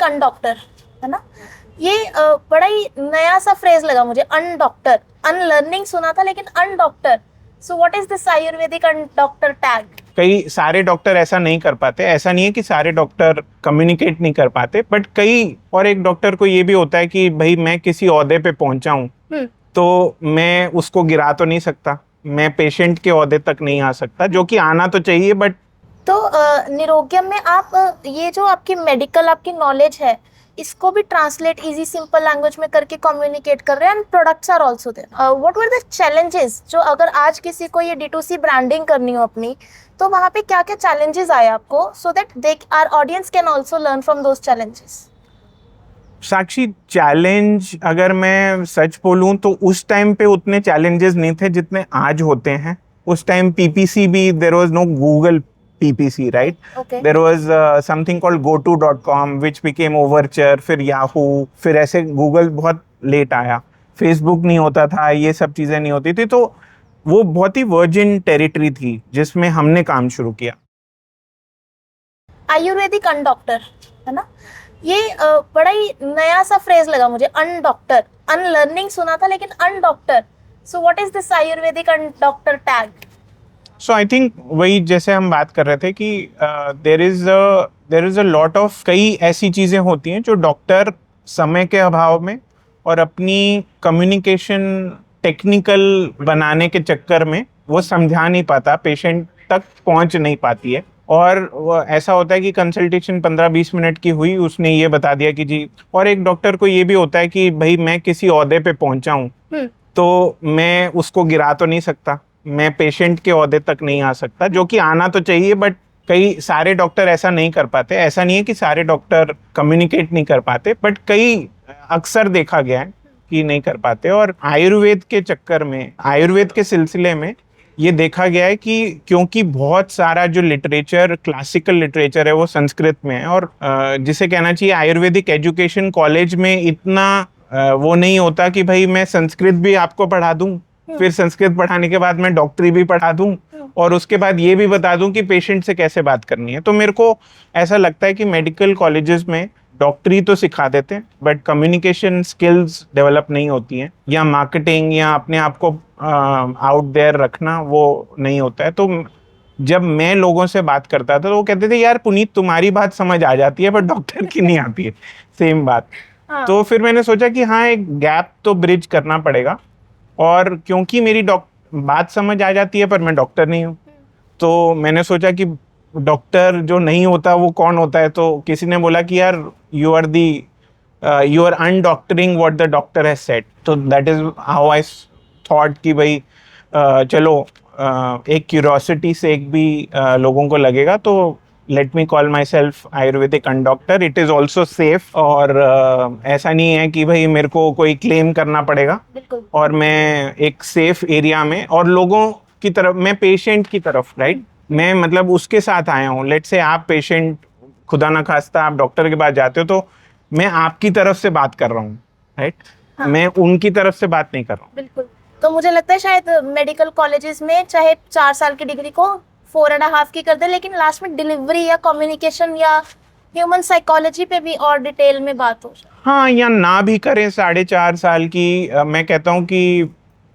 अनडॉक्टर, है ना? ये बड़ा ही नया सा फ्रेज लगा मुझे, अनडॉक्टर। अनलर्निंग सुना था, लेकिन undoctor. So what is this Ayurvedic undoctor tag? कई सारे डॉक्टर ऐसा नहीं कर पाते, ऐसा नहीं है कि सारे डॉक्टर कम्युनिकेट नहीं कर पाते, बट कई और एक डॉक्टर को ये भी होता है कि भाई मैं किसी ओहदे पे पहुंचा हूं तो मैं उसको गिरा तो नहीं सकता, मैं पेशेंट के ओहदे तक नहीं आ सकता, जो कि आना तो चाहिए। बट तो निरोग्यम में आप ये जो आपकी मेडिकल आपकी नॉलेज है, इसको भी ट्रांसलेट इजी सिंपल लैंग्वेज में करके कम्युनिकेट कर रहे हैं, and products are also there. What were the challenges, जो अगर आज किसी को ये D2C ब्रांडिंग करनी हो अपनी, तो वहाँ पे क्या क्या चैलेंजेस आए आपको, so that they our audience can also learn from those challenges? Sakshi, challenge अगर मैं सच बोलूं तो उस टाइम पे उतने चैलेंजेस नहीं थे जितने आज होते हैं। उस टाइम PPC भी, there was no Google PPC, right? Okay. There was something called goto.com which became Overture, फिर याहू, फिर ऐसे गूगल बहुत लेट आया, फेसबुक नहीं होता था, ये सब चीजें नहीं होती थी, तो वो बहुत ही वर्जिन टेरिटरी थी जिसमें हमने काम शुरू किया। आयुर्वेदिक अनडॉक्टर, है ना? ये बड़ा ही नया सा फ्रेज लगा मुझे, अनडॉक्टर। अनलर्निंग सुना था, लेकिन undoctor. So what is this Ayurvedic undoctor tag? So I think वही जैसे हम बात कर रहे थे कि there is a lot of, कई ऐसी चीजें होती हैं जो डॉक्टर समय के अभाव में और अपनी कम्युनिकेशन टेक्निकल बनाने के चक्कर में वो समझा नहीं पाता, पेशेंट तक पहुंच नहीं पाती है। और वो ऐसा होता है कि कंसल्टेशन 15-20 मिनट की हुई, उसने ये बता दिया कि जी, और एक डॉक्टर को ये भी होता है कि भाई मैं किसी ओहदे पे पहुंचा हूं तो मैं उसको गिरा तो नहीं सकता, मैं पेशेंट के ओहदे तक नहीं आ सकता, जो कि आना तो चाहिए। बट कई सारे डॉक्टर ऐसा नहीं कर पाते, ऐसा नहीं है कि सारे डॉक्टर कम्युनिकेट नहीं कर पाते, बट कई अक्सर देखा गया है कि नहीं कर पाते। और आयुर्वेद के चक्कर में, आयुर्वेद के सिलसिले में ये देखा गया है कि क्योंकि बहुत सारा जो लिटरेचर, क्लासिकल लिटरेचर है, वो संस्कृत में है, और जिसे कहना चाहिए आयुर्वेदिक एजुकेशन कॉलेज में इतना वो नहीं होता कि भाई मैं संस्कृत भी आपको पढ़ा दूं, फिर संस्कृत पढ़ाने के बाद मैं डॉक्टरी भी पढ़ा दूं, और उसके बाद ये भी बता दूं कि पेशेंट से कैसे बात करनी है। तो मेरे को ऐसा लगता है कि मेडिकल कॉलेजेस में डॉक्टरी तो सिखा देते हैं, बट कम्युनिकेशन स्किल्स डेवलप नहीं होती हैं, या मार्केटिंग या अपने आप को आउट देयर रखना, वो नहीं होता है। तो जब मैं लोगों से बात करता था तो वो कहते थे यार पुनीत, तुम्हारी बात समझ आ जाती है पर डॉक्टर की नहीं आती है, सेम बात। तो फिर मैंने सोचा कि हाँ, एक गैप तो ब्रिज करना पड़ेगा, और क्योंकि मेरी बात समझ आ जाती है पर मैं डॉक्टर नहीं हूँ, तो मैंने सोचा कि डॉक्टर जो नहीं होता वो कौन होता है। तो किसी ने बोला कि यार you are undoctoring what the doctor has said. तो that is how I thought कि भाई चलो एक क्यूरियोसिटी से एक भी लोगों को लगेगा, तो let me call myself Ayurvedic undoctor. It is also safe, और ऐसा नहीं है कि भाई मेरे को कोई क्लेम करना पड़ेगा, और मैं एक सेफ एरिया में और लोगों की तरफ, मैं पेशेंट की तरफ, राइट, मैं मतलब उसके साथ आया हूँ। लेट से आप पेशेंट, खुदा ना खास्ता आप डॉक्टर के पास जाते हो, तो मैं आपकी तरफ से बात कर रहा हूँ, राइट? हाँ। मैं उनकी तरफ से बात नहीं कर रहा हूँ। बिल्कुल। तो मुझे लगता है शायद मेडिकल कॉलेजेस में चाहे 4 साल की डिग्री को 4.5 की कर दे, लेकिन लास्ट में डिलीवरी या कम्युनिकेशन या ह्यूमन साइकोलॉजी पे भी और डिटेल में बात हो जाए। हाँ, या ना भी करें 4.5 साल की। मैं कहता हूँ कि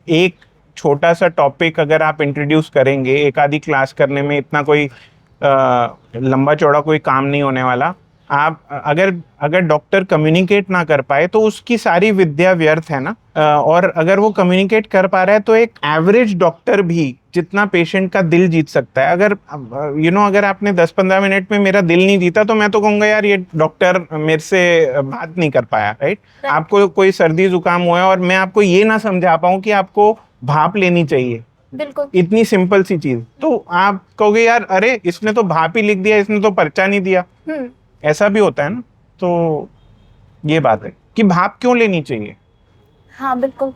एक छोटा सा टॉपिक अगर आप इंट्रोड्यूस करेंगे, एक आधी क्लास करने में इतना कोई लंबा चौड़ा कोई काम नहीं होने वाला। आप अगर डॉक्टर कम्युनिकेट ना कर पाए तो उसकी सारी विद्या व्यर्थ है ना। और अगर वो कम्युनिकेट कर पा रहा है तो एक एवरेज डॉक्टर भी जितना पेशेंट का दिल जीत सकता है, अगर अगर आपने 10-15 मिनट में मेरा दिल नहीं जीता तो मैं तो कहूँगा यार ये डॉक्टर मेरे से बात नहीं कर पाया, राइट? आपको कोई सर्दी जुकाम हुआ है और मैं आपको ये ना समझा पाऊँ कि आपको भाप लेनी चाहिए, बिल्कुल इतनी सिंपल सी चीज, तो आप कहोगे यार अरे इसने तो भाप ही लिख दिया, इसने तो पर्चा नहीं दिया। ऐसा भी होता है ना। तो ये बात है कि भाप क्यों लेनी चाहिए। हाँ बिल्कुल,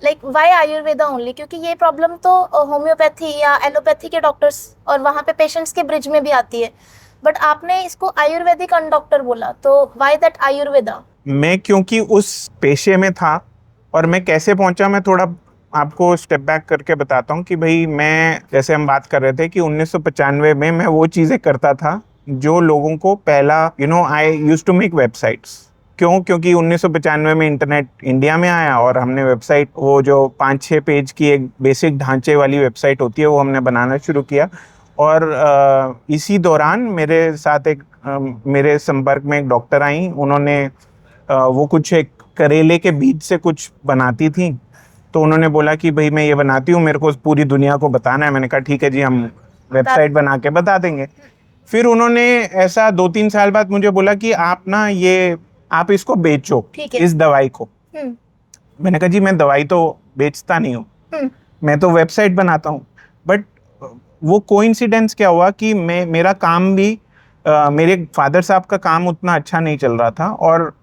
लाइक व्हाई आयुर्वेदा ओनली, क्योंकि ये प्रॉब्लम तो होम्योपैथी या एलोपैथी के डॉक्टर्स और वहाँ पे पेशेंट्स के ब्रिज में भी आती है, बट आपने इसको आयुर्वेदिक अनडॉक्टर बोला, तो व्हाई दैट आयुर्वेदा? मैं क्योंकि उस पेशे में था, और मैं कैसे पहुंचा मैं थोड़ा आपको स्टेप बैक करके बताता हूँ कि भाई मैं, जैसे हम बात कर रहे थे कि 1995 में मैं वो चीज़ें करता था जो लोगों को पहला I used to make websites. क्योंकि 1995 में इंटरनेट इंडिया में आया और हमने वेबसाइट, वो जो 5-6 पेज की एक बेसिक ढांचे वाली वेबसाइट होती है, वो हमने बनाना शुरू किया। और इसी दौरान मेरे साथ मेरे संपर्क में एक डॉक्टर आई। उन्होंने वो कुछ एक करेले के बीज से कुछ बनाती थी, तो उन्होंने बोला कि भाई मैं ये बनाती हूँ, मेरे को पूरी दुनिया को बताना है। मैंने कहा ठीक है जी, हम वेबसाइट बना के बता देंगे। फिर उन्होंने ऐसा 2-3 साल बाद मुझे बोला कि आप इसको बेचो, इस दवाई को। मैंने कहा जी मैं दवाई तो बेचता नहीं हूँ, मैं तो वेबसाइट बनाता हूँ। बट वो कोइंसिडेंस क्या हुआ कि मेरा काम भी मेरे फादर साहब का काम उतना अच्छा नहीं चल रहा था और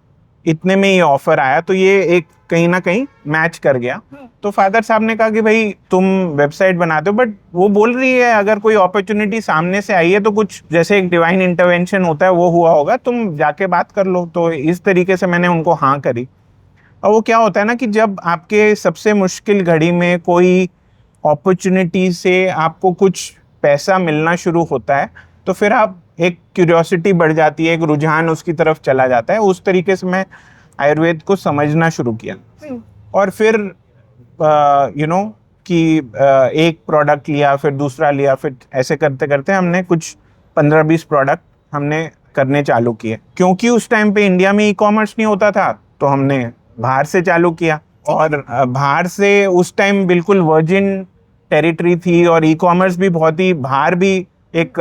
इतने में ये ऑफर आया, तो ये एक कहीं ना कहीं मैच कर गया। तो फादर साहब ने कहा कि भाई तुम वेबसाइट बनाते हो, बट वो बोल रही है अगर कोई अपॉर्चुनिटी सामने से आई है तो कुछ जैसे एक डिवाइन इंटरवेंशन होता है वो हुआ होगा, तुम जाके बात कर लो। तो इस तरीके से मैंने उनको हाँ करी। और वो क्या होता है ना कि जब आपके सबसे मुश्किल घड़ी में कोई अपॉर्चुनिटी से आपको कुछ पैसा मिलना शुरू होता है, तो फिर आप एक क्यूरियोसिटी बढ़ जाती है, एक रुझान उसकी तरफ चला जाता है। उस तरीके से मैं आयुर्वेद को समझना शुरू किया। और फिर कि एक प्रोडक्ट लिया, फिर दूसरा लिया, फिर ऐसे करते करते हमने कुछ 15-20 प्रोडक्ट हमने करने चालू किए। क्योंकि उस टाइम पे इंडिया में ई-कॉमर्स नहीं होता था, तो हमने बाहर से चालू किया। और बाहर से उस टाइम बिल्कुल वर्जिन टेरिटरी थी और ई-कॉमर्स भी बहुत ही, बाहर भी एक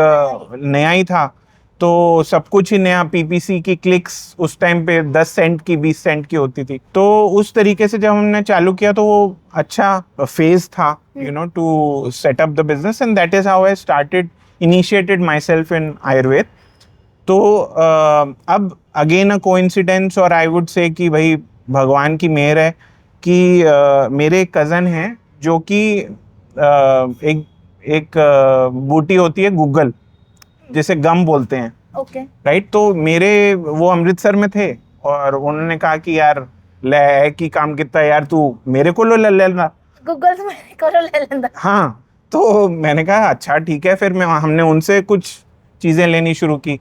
नया ही था, तो सब कुछ ही नया। पीपीसी की क्लिक्स उस टाइम पे 10 सेंट की, 20 सेंट की होती थी। तो उस तरीके से जब हमने चालू किया तो वो अच्छा फेज था to set up the business, and that is how I initiated myself in Ayurveda. तो अब अगेन अ कोइंसिडेंस, और आई वुड से कि भाई भगवान की मेहर है कि मेरे कज़न हैं जो कि एक बूटी होती है गूगल, जिसे गम बोलते हैं, राइट। तो वो अमृतसर में थे और उन्होंने कहा कि यार ले की काम कितना यार, तू मेरे को ले लेना, गूगल से मेरे को ले लेना। हाँ, तो मैंने कहा अच्छा ठीक है। फिर हमने उनसे कुछ चीज़ें लेनी शुरू की।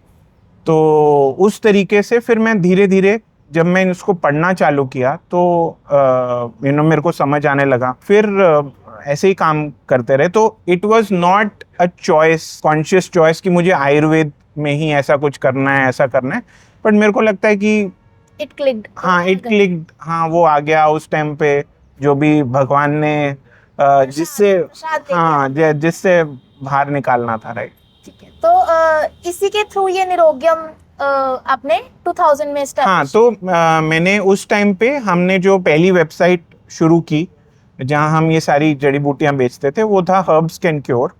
तो उस तरीके से फिर मैं धीरे धीरे जब मैं इसको पढ़ना चालू किया तो मेरे को समझ आने लगा। फिर ऐसे ही काम करते रहे। तो it was not a choice, conscious choice कि मुझे आयुर्वेद में ही ऐसा कुछ करना है, ऐसा करना है। बट मेरे को लगता है कि इट क्लिक्ड। हाँ, वो आ गया उस टाइम पे, जो भी भगवान ने जिससे बाहर निकालना था, राइट। ठीक है, तो इसी के थ्रू ये निरोग्यम आपने 2000 में स्टार्ट। हाँ, तो मैंने उस टाइम पे हमने जो पहली वेबसाइट शुरू की जहाँ हम ये सारी जड़ी बूटियां बेचते थे, वो था हर्ब्स कैन क्योर।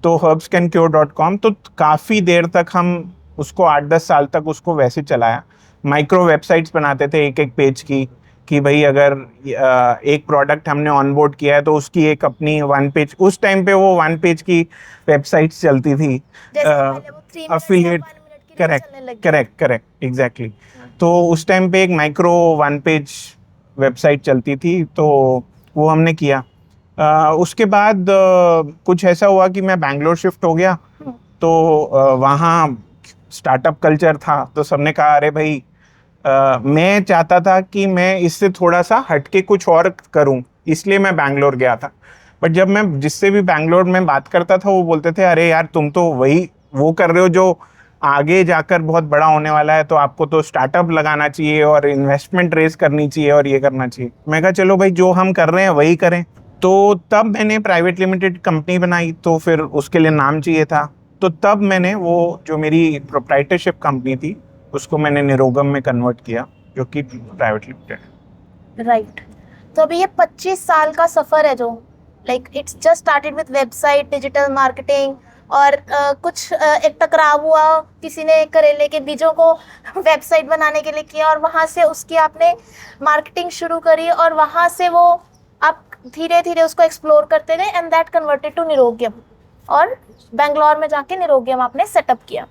तो herbscancure.com। तो काफ़ी देर तक हम उसको 8-10 साल तक उसको वैसे चलाया। माइक्रो वेबसाइट्स बनाते थे एक पेज की, कि भाई अगर एक प्रोडक्ट हमने ऑनबोर्ड किया है तो उसकी एक अपनी 1 पेज, उस टाइम पे वो 1 पेज की वेबसाइट्स चलती थी, अफिलिएट। Correct, exactly. तो उस टाइम पे एक माइक्रो 1 पेज वेबसाइट चलती थी, तो वो हमने किया। उसके बाद कुछ ऐसा हुआ कि मैं बैंगलोर शिफ्ट हो गया। तो वहाँ स्टार्टअप कल्चर था, तो सबने कहा अरे भाई मैं चाहता था कि मैं इससे थोड़ा सा हटके कुछ और करूं, इसलिए मैं बैंगलोर गया था। बट जब मैं जिससे भी बैंगलोर में बात करता था, वो बोलते थे अरे यार तुम तो वो कर रहे हो जो आगे जाकर बहुत बड़ा होने वाला है, तो आपको तो स्टार्टअप लगाना चाहिए और इन्वेस्टमेंट रेज करनी चाहिए और ये करना चाहिए। मैं कहा चलो भाई जो हम कर रहे हैं वही करें। तो तब मैंने प्राइवेट लिमिटेड कंपनी बनाई, तो फिर उसके लिए नाम चाहिए था। तो तब मैंने वो जो मेरी प्रोप्राइटरशिप कंपनी थी उसको मैंने निरोगम में कन्वर्ट किया, जो कि प्राइवेट लिमिटेड। राइट। तो अभी ये 25 साल का सफर है जो like it's just started with website, digital marketing, और कुछ एक टकराव हुआ, किसी ने करेले के बीजों को वेबसाइट बनाने के लिए किया और वहाँ से उसकी आपने मार्केटिंग शुरू करी और वहाँ से वो आप धीरे धीरे उसको एक्सप्लोर करते गए एंड दैट कन्वर्टेड टू निरोग्यम, और बेंगलोर में जाके निरोग्यम आपने सेटअप किया।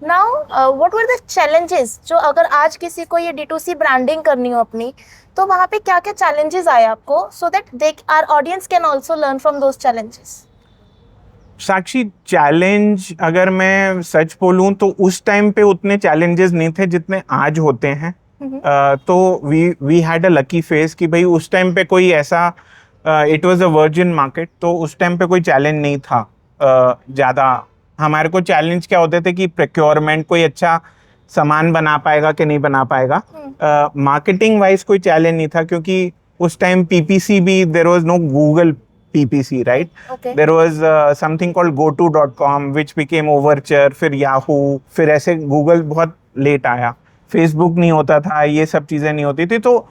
Now what were the challenges, जो अगर आज किसी को ये D2C ब्रांडिंग करनी हो अपनी, तो वहाँ पे क्या क्या चैलेंजेस आए आपको, so that our audience can also learn from those challenges. Sakshi, challenge अगर मैं सच बोलूं तो उस टाइम पे उतने चैलेंजेस नहीं थे जितने आज होते हैं। तो we had a lucky phase कि भाई उस टाइम पे कोई ऐसा, it was a virgin market, तो उस टाइम पे कोई चैलेंज नहीं था ज़्यादा। हमारे को चैलेंज क्या होते थे कि प्रोक्योरमेंट, कोई अच्छा सामान बना पाएगा कि नहीं बना पाएगा। मार्केटिंग वाइज कोई चैलेंज नहीं था, क्योंकि उस टाइम पीपीसी भी, there was no Google PPC, right? Okay. There was something called goto.com which became Overture, फिर Yahoo, फिर ऐसे Google बहुत लेट आया, Facebook नहीं होता था, ये सब चीज़ें नहीं होती थी, तो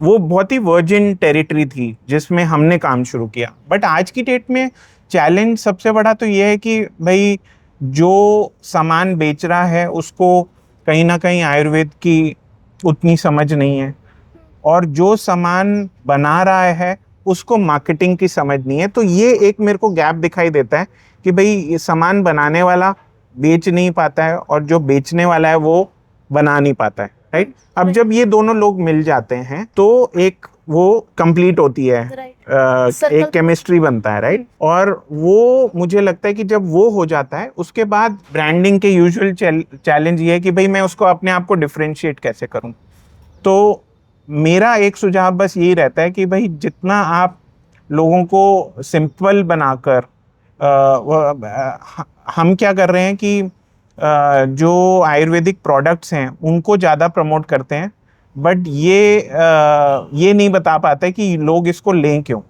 वो बहुत ही वर्जिन टेरिटरी थी जिसमें हमने काम शुरू किया। बट आज की डेट में चैलेंज सबसे बड़ा तो ये है कि भाई जो सामान बेच रहा है उसको कहीं ना कहीं आयुर्वेद की उतनी समझ नहीं है, और जो सामान बना रहा है उसको मार्केटिंग की समझ नहीं है। तो ये एक मेरे को गैप दिखाई देता है कि भाई ये सामान बनाने वाला बेच नहीं पाता है और जो बेचने वाला है वो बना नहीं पाता है, राइट? अब जब ये दोनों लोग मिल जाते हैं तो एक वो कंप्लीट होती है, एक केमिस्ट्री बनता है, राइट? और वो मुझे लगता है कि जब वो हो जाता है उसके बाद ब्रांडिंग के यूजुअल चैलेंज ये है कि भाई मैं उसको अपने आप को डिफरेंशिएट कैसे करूं। तो मेरा एक सुझाव बस यही रहता है कि भाई जितना आप लोगों को सिंपल बनाकर, हम क्या कर रहे हैं कि जो आयुर्वेदिक प्रोडक्ट्स हैं उनको ज़्यादा प्रमोट करते हैं, बट ये नहीं बता पाते कि लोग इसको लें क्यों।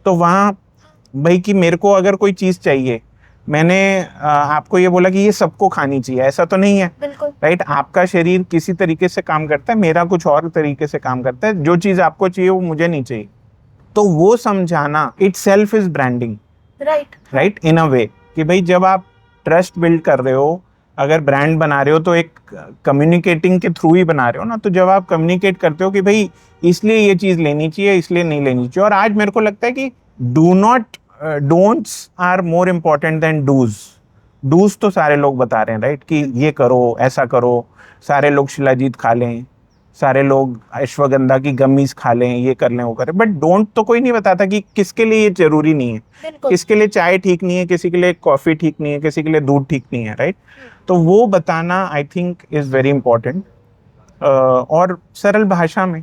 तो वहाँ भाई कि मेरे को अगर कोई चीज़ चाहिए, मैंने आपको ये बोला कि ये सबको खानी चाहिए, ऐसा तो नहीं है, राइट? आपका शरीर किसी तरीके से काम करता है, मेरा कुछ और तरीके से काम करता है, जो चीज़ आपको चाहिए वो मुझे नहीं चाहिए। तो वो समझाना इटसेल्फ इज ब्रांडिंग, राइट? इन अ वे कि भाई जब आप ट्रस्ट बिल्ड कर रहे हो, अगर ब्रांड बना रहे हो तो एक कम्युनिकेटिंग के थ्रू ही बना रहे हो ना। तो जब आप कम्युनिकेट करते हो कि भाई इसलिए ये चीज़ लेनी चाहिए, इसलिए नहीं लेनी चाहिए। और आज मेरे को लगता है कि don'ts are more important than do's तो सारे लोग बता रहे हैं, राइट? कि ये करो, ऐसा करो, सारे लोग शिलाजीत खा लें, सारे लोग अश्वगंधा की गमीज खा लें, ये कर लें, वो करें। बट डोंट तो कोई नहीं बताता कि किसके लिए ये जरूरी नहीं है, किसके लिए चाय ठीक नहीं है, किसी के लिए कॉफी ठीक नहीं है, किसी के लिए दूध ठीक नहीं है, राइट? तो वो बताना I think is very important, और सरल भाषा में।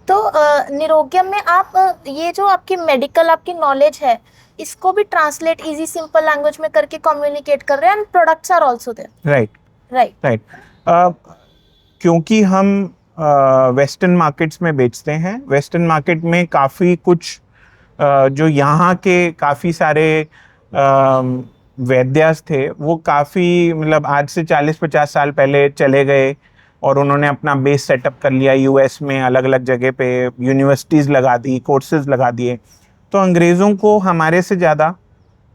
तो निरोग्यम में आप ये जो आपकी मेडिकल आपकी नॉलेज है इसको भी ट्रांसलेट इजी सिंपल लैंग्वेज में करके कम्युनिकेट कर रहे हैं, and products are also there, right? क्योंकि हम वेस्टर्न मार्केट्स में बेचते हैं, वेस्टर्न मार्केट में काफ़ी कुछ जो यहाँ के काफ़ी सारे वैद्यास थे वो काफ़ी, मतलब आज से 40-50 साल पहले चले गए और उन्होंने अपना बेस सेटअप कर लिया यूएस में, अलग अलग जगह पे यूनिवर्सिटीज़ लगा दी, कोर्सेज लगा दिए। तो अंग्रेज़ों को हमारे से ज़्यादा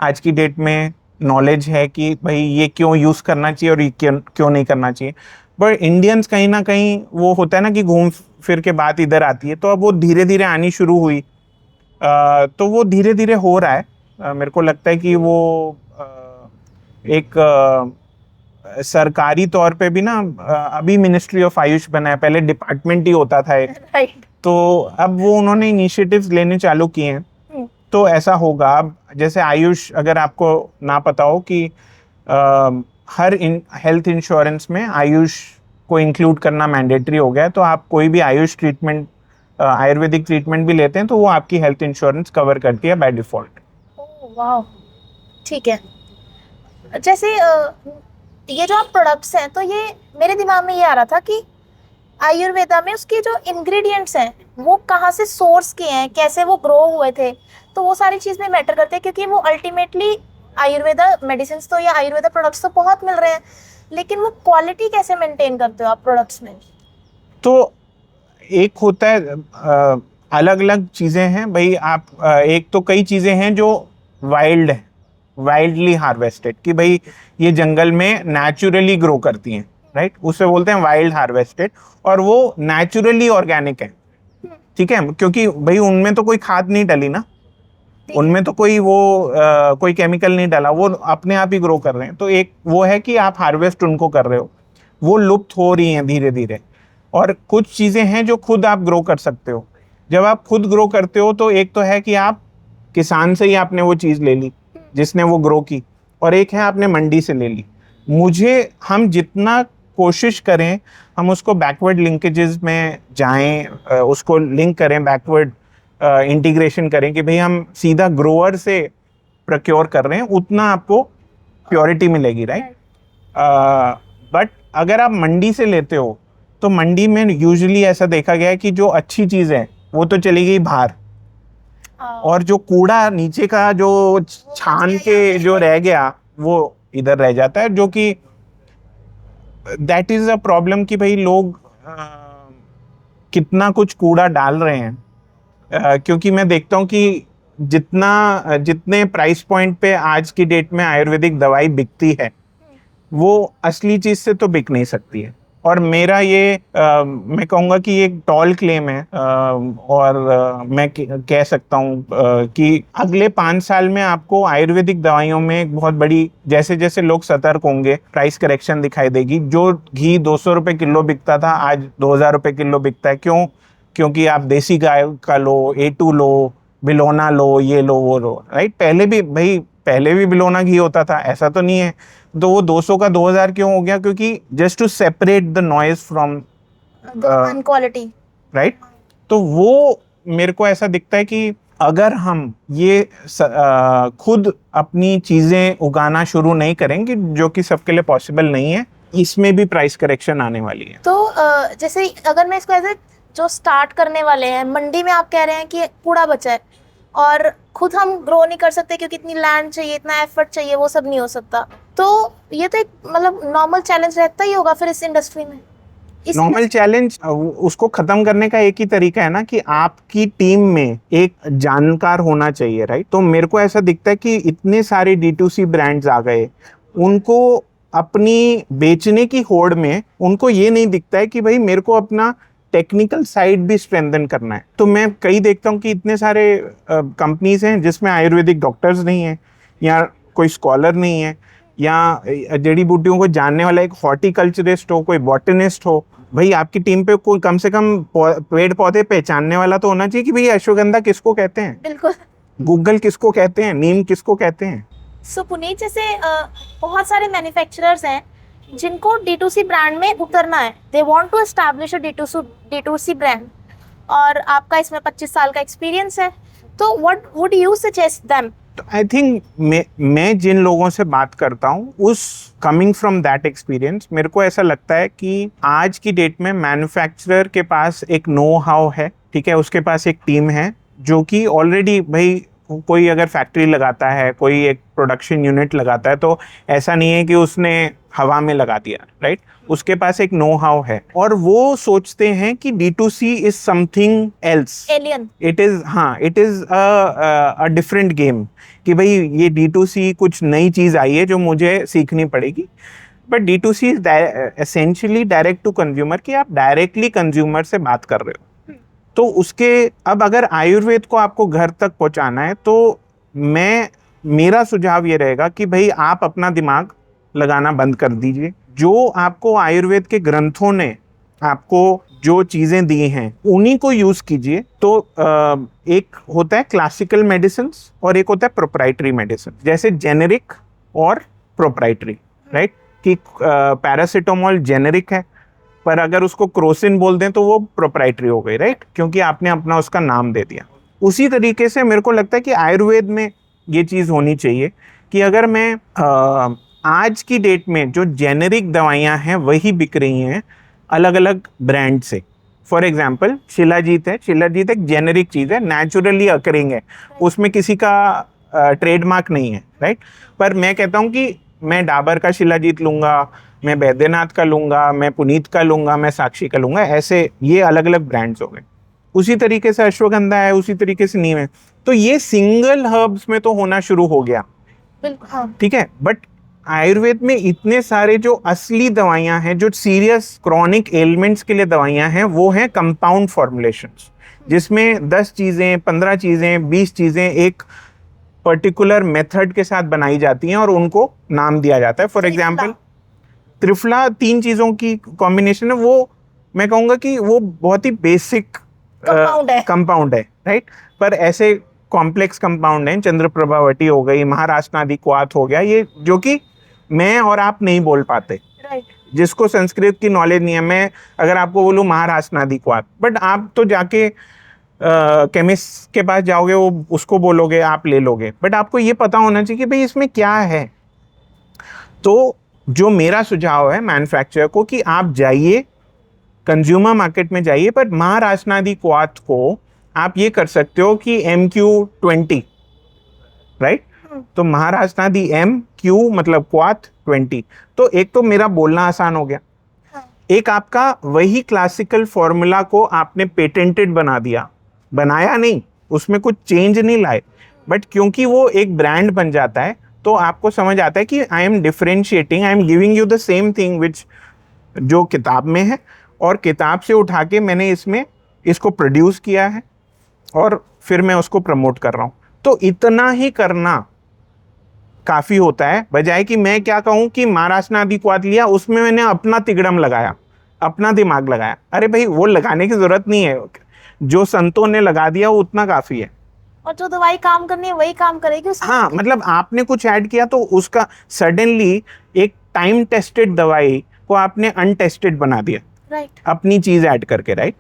आज की डेट में नॉलेज है कि भाई ये क्यों यूज़ करना चाहिए और ये क्यों नहीं करना चाहिए। बट इंडियंस कहीं ना कहीं वो होता है ना कि घूम फिर के बात इधर आती है, तो अब वो धीरे धीरे आनी शुरू हुई। तो वो धीरे धीरे हो रहा है। मेरे को लगता है कि वो एक सरकारी तौर पे भी ना, अभी मिनिस्ट्री ऑफ आयुष बना है, पहले डिपार्टमेंट ही होता था एक, तो अब वो उन्होंने इनिशिएटिव्स लेने चालू किए हैं। तो ऐसा होगा अब, जैसे आयुष, अगर आपको ना पता हो कि हर हेल्थ इंश्योरेंस में आयुष को इंक्लूड करना मैंडेटरी हो गया है, तो आप कोई भी आयुष ट्रीटमेंट, आयुर्वेदिक ट्रीटमेंट भी लेते हैं तो वो आपकी हेल्थ इंश्योरेंस कवर करती है बाय डिफॉल्ट। वाह, ठीक है। जैसे ये जो आप प्रोडक्ट्स हैं, तो ये मेरे दिमाग में ये आ रहा था कि आयुर्वेदा में उसके जो इंग्रेडिएंट्स हैं वो कहाँ से सोर्स किए हैं, कैसे वो ग्रो हुए थे, तो वो सारी चीज़ में मैटर करते हैं, क्योंकि वो अल्टीमेटली आयुर्वेदा मेडिसिन तो या आयुर्वेदा प्रोडक्ट्स तो बहुत मिल रहे हैं, लेकिन वो क्वालिटी कैसे मेंटेन करते हो आप प्रोडक्ट्स में? तो एक होता है, अलग अलग चीज़ें हैं भाई। आप एक तो कई चीज़ें हैं जो वाइल्ड है, वाइल्डली हार्वेस्टेड, कि भाई ये जंगल में नेचुरली ग्रो करती हैं, राइट? उसे बोलते हैं वाइल्ड हार्वेस्टेड, और वो नेचुरली ऑर्गेनिक है, ठीक है? क्योंकि भाई उनमें तो कोई खाद नहीं डली ना, उनमें तो कोई कोई केमिकल नहीं डाला, वो अपने आप ही ग्रो कर रहे हैं। तो एक वो है कि आप हार्वेस्ट उनको कर रहे हो, वो लुप्त हो रही हैं धीरे धीरे। और कुछ चीज़ें हैं जो खुद आप ग्रो कर सकते हो। जब आप खुद ग्रो करते हो तो एक तो है कि आप किसान से ही आपने वो चीज़ ले ली जिसने वो ग्रो की, और एक है आपने मंडी से ले ली। मुझे, हम जितना कोशिश करें हम उसको बैकवर्ड लिंकेजेस में जाएं, उसको लिंक करें, बैकवर्ड इंटीग्रेशन करें कि भाई हम सीधा ग्रोअर से प्रोक्योर कर रहे हैं, उतना आपको प्योरिटी मिलेगी, राइट। बट अगर आप मंडी से लेते हो तो मंडी में यूजुअली ऐसा देखा गया है कि जो अच्छी चीज़ है वो तो चली गई बाहर, और जो कूड़ा नीचे का जो छान के जो रह गया वो इधर रह जाता है, जो कि दैट इज अ प्रॉब्लम कि भाई लोग कितना कुछ कूड़ा डाल रहे हैं। क्योंकि मैं देखता हूँ कि जितने प्राइस पॉइंट पे आज की डेट में आयुर्वेदिक दवाई बिकती है वो असली चीज से तो बिक नहीं सकती है। और मेरा ये मैं कहूँगा कि ये एक टॉल क्लेम है, और मैं कह सकता हूँ कि अगले 5 साल में आपको आयुर्वेदिक दवाइयों में एक बहुत बड़ी, जैसे जैसे लोग सतर्क होंगे, प्राइस करेक्शन दिखाई देगी। जो घी 200 रुपये किलो बिकता था आज 2000 रुपये किलो बिकता है। क्यों? क्योंकि आप देसी गाय का लो, A2 लो, बिलोना लो, ये लो वो लो, राइट। पहले भी बिलोना घी होता था, ऐसा तो नहीं है। तो वो 200 का 2000 क्यों हो गया? क्योंकि just to separate the noise from quality, right. तो वो मेरे को ऐसा दिखता है कि अगर हम ये खुद अपनी चीजें उगाना शुरू नहीं करेंगे, जो कि सबके लिए पॉसिबल नहीं है, इसमें भी प्राइस करेक्शन आने वाली है। तो जैसे अगर मैं इसको ऐसे जो स्टार्ट करने वाले हैं, मंडी में आप कह रहे हैं कि कूड़ा बचा है और खुद हम ग्रो नहीं कर सकते क्योंकि इतनी लैंड चाहिए, इतना एफर्ट चाहिए, वो सब नहीं हो सकता। तो ये तो एक मतलब नॉर्मल चैलेंज रहता ही होगा फिर इस इंडस्ट्री में। नॉर्मल चैलेंज, उसको खत्म करने का एक ही तरीका है ना कि आपकी टीम में एक जानकार होना चाहिए, राइट। तो मेरे को ऐसा दिखता है कि इतने सारे D2C ब्रांड्स आ गए, उनको अपनी बेचने की होड़ में उनको ये नहीं दिखता है कि भाई मेरे को अपना टेक्निकल साइड भी स्ट्रेंथन करना है। तो मैं कई देखता हूँ कि इतने सारे कंपनीज हैं जिसमें आयुर्वेदिक डॉक्टर्स नहीं है, या कोई स्कॉलर नहीं है, या जड़ी बूटियों को जानने वाला एक हॉर्टिकल्चरिस्ट हो, कोई बॉटनिस्ट हो। भाई आपकी टीम पे कोई कम से कम पेड़ पौधे पहचानने वाला तो होना चाहिए कि भाई अश्वगंधा किसको कहते हैं, बिल्कुल, गूगल किसको कहते हैं, नीम किसको कहते हैं। सो पुनीत, जैसे बहुत सारे मैन्युफैक्चरर्स हैं जिनको D2C ब्रांड में उतरना है, they want to establish a D2C brand, और आपका इसमें 25 साल का एक्सपीरियंस है, तो what would you suggest them? I think मैं जिन लोगों से बात करता हूँ, उस कमिंग फ्रॉम दैट एक्सपीरियंस, मेरे को ऐसा लगता है कि आज की डेट में मैन्युफैक्चरर के पास एक नो हाउ है, ठीक है, उसके पास एक टीम है जो कि ऑलरेडी, भाई कोई अगर फैक्ट्री लगाता है, कोई एक प्रोडक्शन यूनिट लगाता है, तो ऐसा नहीं है कि उसने हवा में लगा दिया, राइट। उसके पास एक नो हाउ है, और वो सोचते हैं कि D2C is something else, alien. It is a different game, कि भाई ये D2C कुछ नई चीज आई है जो मुझे सीखनी पड़ेगी। But D2C is essentially direct to consumer, कि आप डायरेक्टली कंज्यूमर से बात कर रहे हो। तो उसके, अब अगर आयुर्वेद को आपको घर तक पहुंचाना है, तो मेरा सुझाव ये रहेगा कि भाई आप अपना दिमाग लगाना बंद कर दीजिए। जो आपको आयुर्वेद के ग्रंथों ने आपको जो चीजें दी हैं उन्हीं को यूज कीजिए। तो एक होता है क्लासिकल मेडिसिन और एक होता है प्रोप्राइटरी मेडिसिन, जैसे जेनेरिक और प्रोप्राइटरी, राइट। कि पैरासिटामोल जेनेरिक है, पर अगर उसको क्रोसिन बोल दें तो वो प्रोप्राइटरी हो गई, राइट, क्योंकि आपने अपना उसका नाम दे दिया। उसी तरीके से मेरे को लगता है कि आयुर्वेद में ये चीज़ होनी चाहिए कि अगर मैं आज की डेट में जो जेनेरिक दवाइयाँ हैं वही बिक रही हैं अलग अलग ब्रांड से। फॉर एग्जाम्पल शिलाजीत है, शिलाजीत एक जेनेरिक चीज़ है, नेचुरली अकरिंग है, उसमें किसी का ट्रेडमार्क नहीं है, राइट। पर मैं कहता हूँ कि मैं डाबर का शिलाजीत लूँगा, मैं बैद्यनाथ का लूँगा, मैं पुनीत का लूँगा, मैं साक्षी का लूँगा, ऐसे ये अलग अलग ब्रांड्स हो गए। उसी तरीके से अश्वगंधा है, उसी तरीके से नीम है। तो ये सिंगल हर्ब्स में तो होना शुरू हो गया, बिल्कुल, हाँ। ठीक है। बट आयुर्वेद में इतने सारे जो असली दवाइयाँ हैं, जो सीरियस क्रॉनिक एलिमेंट्स के लिए दवाइयाँ हैं, वो हैं कंपाउंड फॉर्मुलेशंस, जिसमें 10 चीज़ें, 15 चीज़ें, 20 चीज़ें एक पर्टिकुलर मेथड के साथ बनाई जाती हैं और उनको नाम दिया जाता है। फॉर एग्जाम्पल त्रिफला 3 चीज़ों की कॉम्बिनेशन है, वो मैं कहूँगा कि वो बहुत ही बेसिक कंपाउंड है, राइट। पर ऐसे कॉम्प्लेक्स कंपाउंड हैं, चंद्रप्रभावती हो गई, महाराष्ट्रादि क्वाथ हो गया, ये जो कि मैं और आप नहीं बोल पाते, राइट। जिसको संस्कृत की नॉलेज नहीं है। मैं अगर आपको बोलूँ महाराष्ट्रादि क्वाथ, बट आप तो जाके केमिस्ट के पास जाओगे, वो उसको बोलोगे, आप ले लोगे, बट आपको ये पता होना चाहिए कि भाई इसमें क्या है। तो जो मेरा सुझाव है मैन्युफैक्चरर को कि आप जाइए कंज्यूमर मार्केट में जाइए, पर महाराष्ट्रादि क्वाथ को आप ये कर सकते हो कि MQ20, राइट। तो महाराष्ट्रादि MQ मतलब क्वाथ 20। तो एक तो मेरा बोलना आसान हो गया, एक आपका वही क्लासिकल फॉर्मूला को आपने पेटेंटेड बना दिया, बनाया नहीं, उसमें कुछ चेंज नहीं लाए, बट क्योंकि वो एक ब्रांड बन जाता है तो आपको समझ आता है कि I am differentiating, I am giving you the same thing which जो किताब में है, और किताब से उठा के मैंने इसको प्रोड्यूस किया है और फिर मैं उसको प्रमोट कर रहा हूँ। तो इतना ही करना काफ़ी होता है, बजाय कि मैं क्या कहूँ कि महाराष्ट्रादि क्वाथ लिया, उसमें मैंने अपना तिगड़म लगाया, अपना दिमाग लगाया। अरे भाई वो लगाने की ज़रूरत नहीं है, जो संतों ने लगा दिया वो उतना काफ़ी है, और जो दवाई काम करनी है वही काम करेगी उसमें। हाँ, मतलब आपने कुछ ऐड किया तो उसका सडनली एक टाइम टेस्टेड दवाई को आपने अनटेस्टेड बना दिया, राइट। अपनी चीज़ ऐड करके, राइट,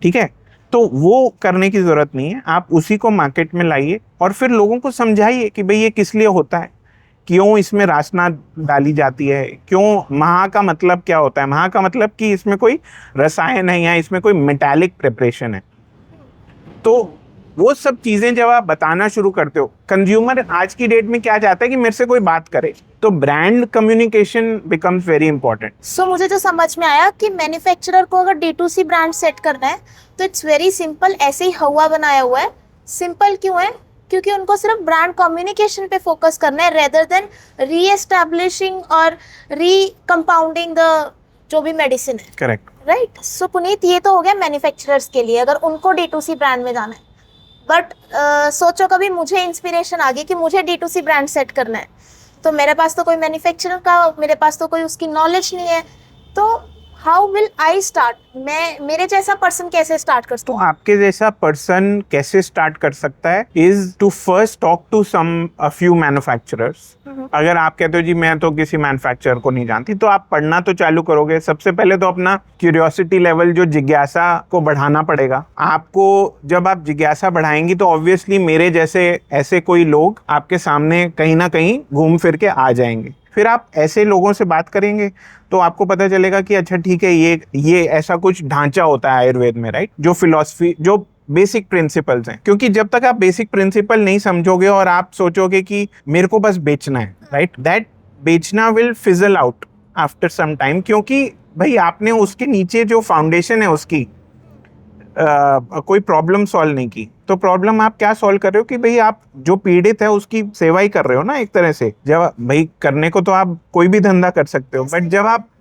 ठीक है। तो वो करने की ज़रूरत नहीं है, आप उसी को मार्केट में लाइए और फिर लोगों को समझाइए कि भाई ये किस लिए होता है, क्यों इसमें रासना डाली जाती है, क्यों महा का मतलब क्या होता है। महा का मतलब कि इसमें कोई रसायन है या इसमें कोई मेटालिक प्रिपरेशन है। तो वो सब चीज़ें जब आप बताना शुरू करते हो, कंज्यूमर आज की डेट में क्या चाहता है कि मेरे से कोई बात करे, तो brand communication becomes very important. So मुझे जो समझ में आया कि मैन्युफैक्चरर को अगर D2C ब्रांड सेट करना है तो इट्स वेरी सिंपल, ऐसे ही हवा बनाया हुआ है। सिंपल क्यों है? क्योंकि उनको सिर्फ ब्रांड कम्युनिकेशन पे फोकस करना है, रेदर देन री एस्टैब्लिशिंग और री कंपाउंडिंग द जो भी मेडिसिन है। Correct, right. सो पुनीत, ये तो हो गया मैन्युफैक्चरर्स के लिए, अगर उनको D2C ब्रांड में जाना है। बट सोचो कभी मुझे इंस्पिरेशन आ गई कि मुझे D2C ब्रांड सेट करना है, तो मेरे पास तो कोई मैन्युफैक्चरर का, मेरे पास तो कोई उसकी नॉलेज नहीं है, तो हाउ विल आई स्टार्ट? मेरे जैसा पर्सन कैसे स्टार्ट कर सकता तो आपके जैसा पर्सन कैसे स्टार्ट कर सकता है is to first talk to some a few manufacturers. अगर आप कहते हो जी मैं तो किसी मैन्युफैक्चरर को नहीं जानती, तो आप पढ़ना तो चालू करोगे। सबसे पहले तो अपना क्यूरियोसिटी लेवल, जो जिज्ञासा को बढ़ाना पड़ेगा आपको। जब आप जिज्ञासा बढ़ाएंगी तो ऑब्वियसली मेरे जैसे ऐसे कोई लोग आपके सामने कहीं ना कहीं घूम फिर के आ जाएंगे। फिर आप ऐसे लोगों से बात करेंगे तो आपको पता चलेगा कि अच्छा ठीक है, ये ऐसा कुछ ढांचा होता है आयुर्वेद में, राइट, जो फिलॉसफी, जो बेसिक प्रिंसिपल्स हैं। क्योंकि जब तक आप बेसिक प्रिंसिपल नहीं समझोगे और आप सोचोगे कि मेरे को बस बेचना है, राइट, दैट बेचना will fizzle out after some time, क्योंकि भाई आपने उसके नीचे जो फाउंडेशन है उसकी कोई प्रॉब्लम सॉल्व नहीं की। तो प्रॉब्लम आप क्या सॉल्व कर रहे हो कि भाई आप जो पीड़ित है उसकी सेवा ही कर रहे हो ना एक तरह से। जब भाई करने को तो आप कोई भी धंधा कर सकते हो, बट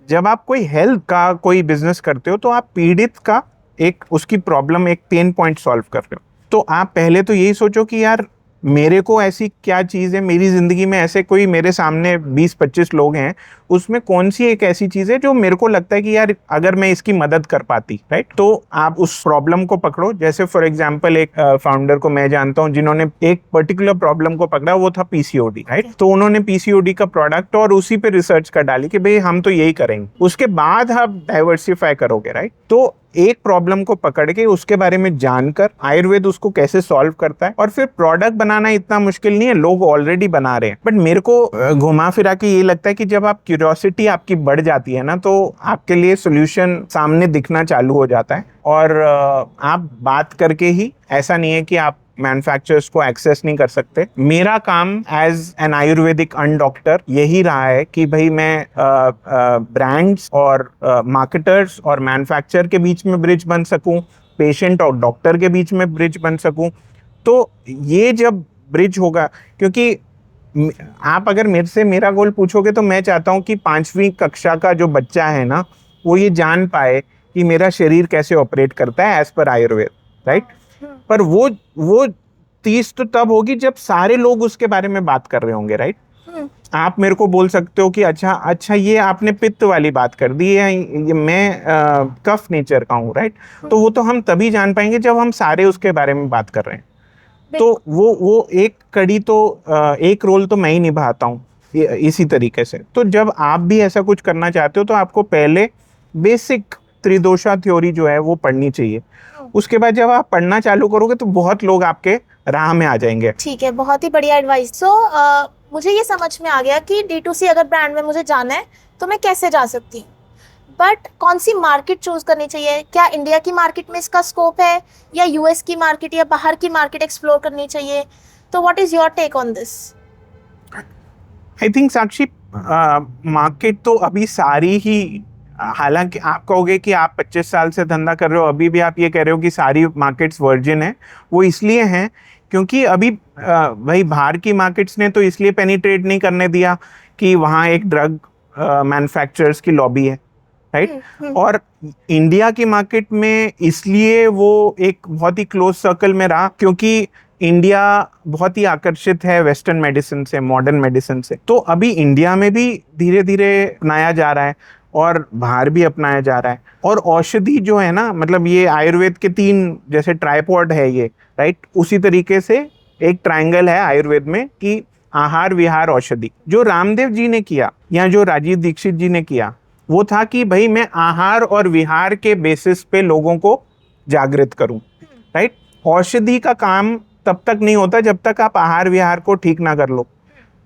जब आप कोई हेल्थ का कोई बिजनेस करते हो तो आप पीड़ित का एक उसकी प्रॉब्लम, एक पेन पॉइंट सॉल्व कर रहे हो। तो आप पहले तो यही सोचो कि यार मेरे को ऐसी क्या चीज़ है, मेरी ज़िंदगी में ऐसे कोई मेरे सामने 20-25 लोग हैं, उसमें कौन सी एक ऐसी चीज़ है जो मेरे को लगता है कि यार अगर मैं इसकी मदद कर पाती, राइट। तो आप उस प्रॉब्लम को पकड़ो। जैसे फॉर एग्जांपल एक फाउंडर को मैं जानता हूँ जिन्होंने एक पर्टिकुलर प्रॉब्लम को पकड़ा, वो था PCOD, राइट। तो उन्होंने PCOD का प्रोडक्ट और उसी पे रिसर्च कर डाली कि भाई हम तो यही करेंगे। उसके बाद आप डाइवर्सिफाई करोगे, राइट। तो एक प्रॉब्लम को पकड़ के उसके बारे में जानकर आयुर्वेद उसको कैसे सॉल्व करता है, और फिर प्रोडक्ट बनाना इतना मुश्किल नहीं है, लोग ऑलरेडी बना रहे हैं। बट मेरे को घुमा फिरा के ये लगता है कि जब आप क्यूरियोसिटी आपकी बढ़ जाती है ना, तो आपके लिए सोल्यूशन सामने दिखना चालू हो जाता है। और आप बात करके ही, ऐसा नहीं है कि आप मैन्युफैक्चरर्स को एक्सेस नहीं कर सकते। मेरा काम एज एन आयुर्वेदिक अनडॉक्टर यही रहा है कि भाई मैं ब्रांड्स और मार्केटर्स और मैन्युफैक्चरर के बीच में ब्रिज बन सकूं, पेशेंट और डॉक्टर के बीच में ब्रिज बन सकूं। तो ये जब ब्रिज होगा, क्योंकि आप अगर मेरे से मेरा गोल पूछोगे तो मैं चाहता हूं कि 5वीं कक्षा का जो बच्चा है ना, वो ये जान पाए कि मेरा शरीर कैसे ऑपरेट करता है एज पर आयुर्वेद, राइट। पर वो 30 तो तब होगी जब सारे लोग उसके बारे में बात कर रहे होंगे, राइट। आप मेरे को बोल सकते हो कि अच्छा ये आपने पित्त वाली बात कर दी है, ये मैं कफ नेचर का हूँ, राइट। तो वो तो हम तभी जान पाएंगे जब हम सारे उसके बारे में बात कर रहे हैं। तो वो एक कड़ी तो एक रोल तो मैं ही निभाता हूँ इसी तरीके से। तो जब आप भी ऐसा कुछ करना चाहते हो तो आपको पहले बेसिक त्रिदोषा थ्योरी जो है वो पढ़नी चाहिए। उसके बाद जब आप पढ़ना चालू करोगे तो बहुत लोग आपके राह में आ जाएंगे। ठीक है, बहुत ही बढ़िया एडवाइस। सो मुझे ये समझ में आ गया कि D2C अगर ब्रांड में मुझे जाना है तो मैं कैसे जा सकती हूँ, बट कौन सी मार्केट चूज करनी चाहिए? क्या इंडिया की मार्केट में इसका स्कोप है, या US की मार्केट या बाहर की मार्केट एक्सप्लोर करनी चाहिए? तो what is your take on this? I think Sakshi, market तो अभी सारी ही, हालांकि आप कहोगे कि आप 25 साल से धंधा कर रहे हो, अभी भी आप ये कह रहे हो कि सारी मार्केट्स वर्जिन है, वो इसलिए हैं क्योंकि अभी भाई बाहर की मार्केट्स ने तो इसलिए पेनिट्रेट नहीं करने दिया कि वहाँ एक ड्रग मैन्युफैक्चरर्स की लॉबी है, राइट। और इंडिया की मार्केट में इसलिए वो एक बहुत ही क्लोज सर्कल में रहा क्योंकि इंडिया बहुत ही आकर्षित है वेस्टर्न मेडिसिन से, मॉडर्न मेडिसिन से। तो अभी इंडिया में भी धीरे धीरे अपनाया जा रहा है और बाहर भी अपनाया जा रहा है। और औषधि जो है ना, मतलब ये आयुर्वेद के 3 जैसे ट्राइपॉड है ये, राइट, उसी तरीके से एक ट्रायंगल है आयुर्वेद में कि आहार विहार औषधि। जो रामदेव जी ने किया या जो राजीव दीक्षित जी ने किया वो था कि भाई मैं आहार और विहार के बेसिस पे लोगों को जागृत करूं, राइट। औषधि का काम तब तक नहीं होता जब तक आप आहार विहार को ठीक ना कर लो,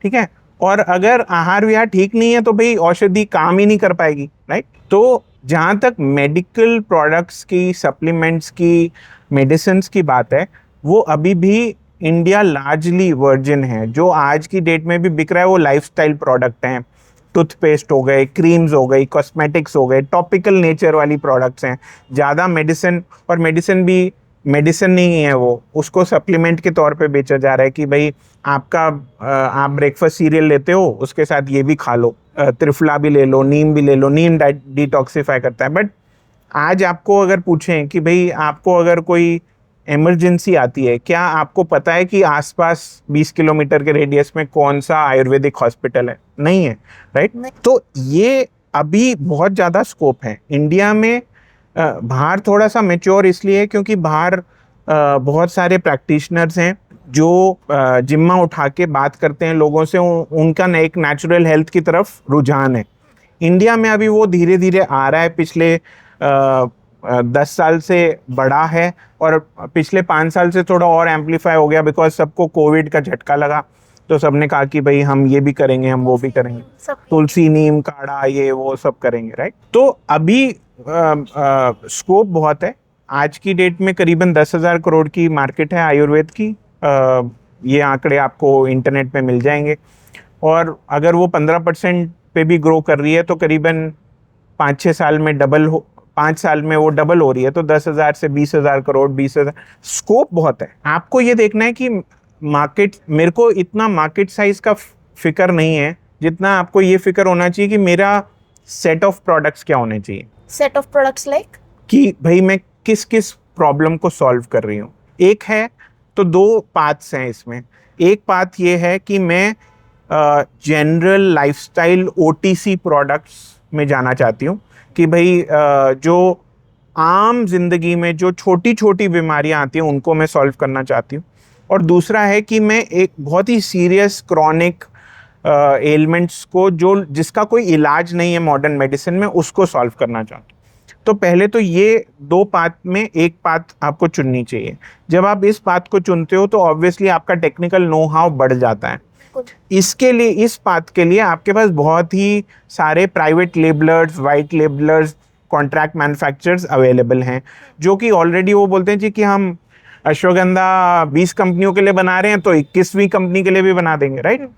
ठीक है। और अगर आहार विहार ठीक नहीं है तो भाई औषधि काम ही नहीं कर पाएगी, राइट। तो जहाँ तक मेडिकल प्रोडक्ट्स की, सप्लीमेंट्स की, मेडिसिन्स की बात है, वो अभी भी इंडिया लार्जली वर्जिन है। जो आज की डेट में भी बिक रहा है वो लाइफस्टाइल प्रोडक्ट हैं, टूथपेस्ट हो गए, क्रीम्स हो गई, कॉस्मेटिक्स हो गए, टॉपिकल नेचर वाली प्रोडक्ट्स हैं। ज़्यादा मेडिसिन, और मेडिसिन भी मेडिसिन नहीं है, वो उसको सप्लीमेंट के तौर पे बेचा जा रहा है कि भाई आपका आप ब्रेकफास्ट सीरियल लेते हो, उसके साथ ये भी खा लो, त्रिफला भी ले लो, नीम भी ले लो, नीम डिटॉक्सिफाई करता है। बट आज आपको अगर पूछें कि भाई आपको अगर कोई इमरजेंसी आती है, क्या आपको पता है कि आसपास 20 किलोमीटर के रेडियस में कौन सा आयुर्वेदिक हॉस्पिटल है? नहीं है, राइट। तो ये अभी बहुत ज़्यादा स्कोप है इंडिया में। बाहर थोड़ा सा मेच्योर इसलिए है क्योंकि बाहर बहुत सारे प्रैक्टिशनर्स हैं जो जिम्मा उठा के बात करते हैं लोगों से, उनका एक नेचुरल हेल्थ की तरफ रुझान है। इंडिया में अभी वो धीरे धीरे आ रहा है, पिछले 10 साल से बड़ा है, और पिछले 5 साल से थोड़ा और एम्पलीफाई हो गया बिकॉज सबको कोविड का झटका लगा, तो सबने कहा कि भाई हम ये भी करेंगे, हम वो भी करेंगे, तुलसी नीम काढ़ा ये वो सब करेंगे, राइट। तो अभी स्कोप बहुत है। आज की डेट में करीबन 10,000 करोड़ की मार्केट है आयुर्वेद की। ये आंकड़े आपको इंटरनेट पे मिल जाएंगे। और अगर वो 15% पे भी ग्रो कर रही है तो करीबन 5-6 साल में 5 साल में वो डबल हो रही है, तो 10,000 से 20,000 करोड़, 20,000, स्कोप बहुत है। आपको ये देखना है कि मार्केट, मेरे को इतना मार्केट साइज का फिक्र नहीं है जितना आपको ये फिक्र होना चाहिए कि मेरा सेट ऑफ प्रोडक्ट्स क्या होने चाहिए। सेट ऑफ प्रोडक्ट्स लाइक कि भाई मैं किस किस प्रॉब्लम को सॉल्व कर रही हूँ। एक है तो 2 पाथ्स हैं इसमें। एक पाथ ये है कि मैं जनरल लाइफस्टाइल OTC प्रोडक्ट्स में जाना चाहती हूँ कि भाई जो आम जिंदगी में जो छोटी छोटी बीमारियां आती हैं उनको मैं सॉल्व करना चाहती हूँ। और दूसरा है कि मैं एक बहुत ही सीरियस क्रॉनिक एलिमेंट्स को जिसका कोई इलाज नहीं है मॉडर्न मेडिसिन में, उसको सॉल्व करना चाहता हूँ। तो पहले तो ये 2 पाथ में एक पाथ आपको चुननी चाहिए। जब आप इस पाथ को चुनते हो तो ऑब्वियसली आपका टेक्निकल नो हाउ बढ़ जाता है। इसके लिए, इस पाथ के लिए आपके पास बहुत ही सारे private labelers, white labelers, contract manufacturers available हैं, जो कि ऑलरेडी वो बोलते हैं जी कि हम अश्वगंधा 20 कंपनियों के लिए बना रहे हैं तो 21वीं कंपनी के लिए भी बना देंगे, राइट।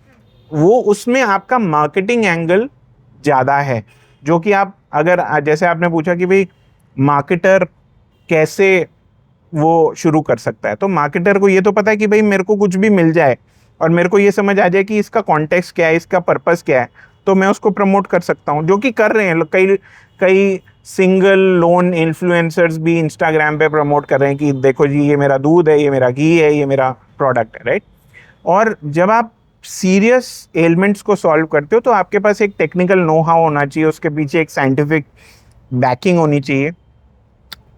वो उसमें आपका मार्केटिंग एंगल ज़्यादा है, जो कि आप, अगर जैसे आपने पूछा कि भाई मार्केटर कैसे वो शुरू कर सकता है, तो मार्केटर को ये तो पता है कि भाई मेरे को कुछ भी मिल जाए और मेरे को ये समझ आ जाए कि इसका कॉन्टेक्स्ट क्या है, इसका पर्पस क्या है, तो मैं उसको प्रमोट कर सकता हूँ, जो कि कर रहे हैं। कई सिंगल लोन इन्फ्लुएंसर्स भी इंस्टाग्राम पे प्रमोट कर रहे हैं कि देखो जी ये मेरा दूध है, ये मेरा घी है, ये मेरा प्रोडक्ट है, राइट। और जब आप सीरियस एलिमेंट्स को सॉल्व करते हो तो आपके पास एक टेक्निकल नो हाउ होना चाहिए, उसके पीछे एक साइंटिफिक बैकिंग होनी चाहिए।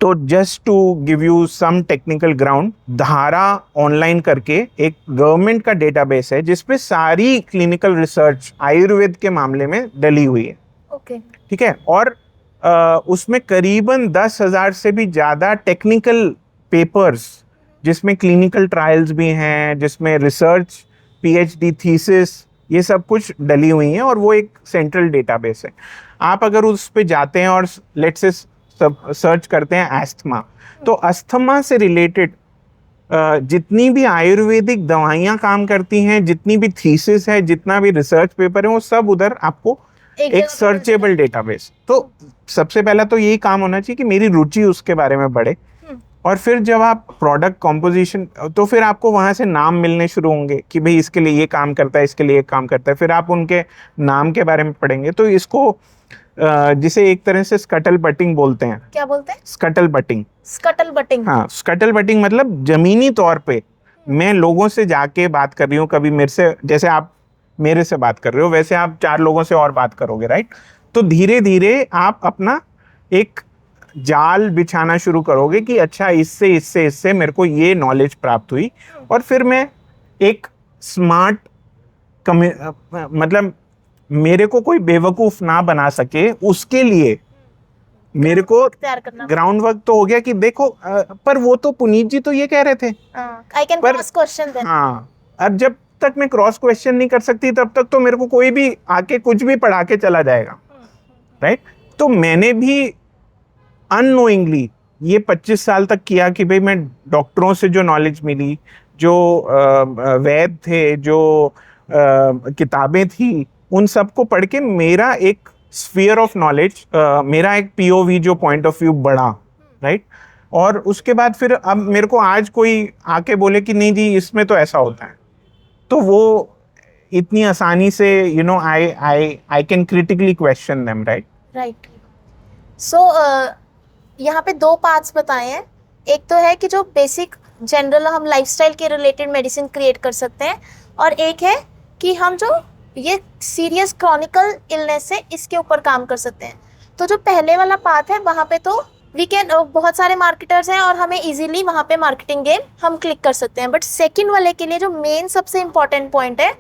तो just to give you some technical ground, Dhara online करके एक गवर्नमेंट का डेटाबेस है जिसपे सारी क्लिनिकल रिसर्च आयुर्वेद के मामले में डली हुई है। ओके। ठीक है, और उसमें करीबन 10,000 से भी ज़्यादा टेक्निकल पेपर्स, जिसमें क्लिनिकल ट्रायल्स भी हैं, जिसमें रिसर्च, पीएचडी थीसिस, ये सब कुछ डली हुई हैं, और वो एक सेंट्रल डेटाबेस है। आप अगर उस पे जाते हैं और लेट्स से सर्च करते हैं एस्थमा, तो अस्थमा से रिलेटेड जितनी भी आयुर्वेदिक दवाइयाँ काम करती हैं, जितनी भी थीसिस है, जितना भी रिसर्च पेपर है, वो सब उधर आपको एक सर्चेबल डेटाबेस। तो सबसे पहला तो यही काम होना चाहिए कि मेरी रुचि उसके बारे में बढ़े, और फिर जब आप प्रोडक्ट कॉम्पोजिशन, तो फिर आपको वहाँ से नाम मिलने शुरू होंगे कि भाई इसके लिए ये काम करता है, इसके लिए ये काम करता है, फिर आप उनके नाम के बारे में पढ़ेंगे। तो इसको जिसे एक तरह से स्कटल बटिंग बोलते हैं। क्या बोलते हैं? स्कटल बटिंग। स्कटल बटिंग। हाँ, स्कटल बटिंग मतलब जमीनी तौर पे मैं लोगों से जाके बात कर रही हूँ, कभी मेरे से, जैसे आप मेरे से बात कर रहे हो, वैसे आप 4 लोगों से और बात करोगे, राइट? तो धीरे धीरे आप अपना एक जाल बिछाना शुरू करोगे कि अच्छा इससे इससे इससे मेरे को ये नॉलेज प्राप्त हुई, और फिर मैं एक स्मार्ट मतलब मेरे को कोई बेवकूफ ना बना सके, उसके लिए मेरे को तैयार करना। ग्राउंड वर्क तो हो गया कि देखो पर वो तो पुनीत जी तो ये कह रहे थे, I can cross question then. हाँ, अब जब तक मैं क्रॉस क्वेश्चन नहीं कर सकती तब तक तो मेरे को कोई भी आके कुछ भी पढ़ा के चला जाएगा, राइट? तो मैंने भी अननोइंगली ये 25 साल तक किया कि भाई मैं डॉक्टरों से जो नॉलेज मिली, जो वैद थे, जो किताबें थी, उन सबको पढ़ के मेरा एक स्फीयर ऑफ नॉलेज, मेरा एक पीओवी जो पॉइंट ऑफ व्यू बढ़ा, राइट? और उसके बाद फिर अब मेरे को आज कोई आके बोले कि नहीं जी इसमें तो ऐसा होता है, तो वो इतनी आसानी से I can critically question them, right? Right. So यहाँ पे 2 पार्ट्स बताए हैं। एक तो है कि जो बेसिक जनरल हम लाइफस्टाइल के रिलेटेड मेडिसिन क्रिएट कर सकते हैं, और एक है कि हम जो ये सीरियस क्रॉनिकल इलनेस है इसके ऊपर काम कर सकते हैं। तो जो पहले वाला पार्ट है वहाँ पे तो वी कैन, बहुत सारे मार्केटर्स हैं और हमें इजीली वहाँ पे मार्केटिंग गेम हम क्लिक कर सकते हैं। बट सेकंड वाले के लिए जो मेन सबसे इम्पॉर्टेंट पॉइंट है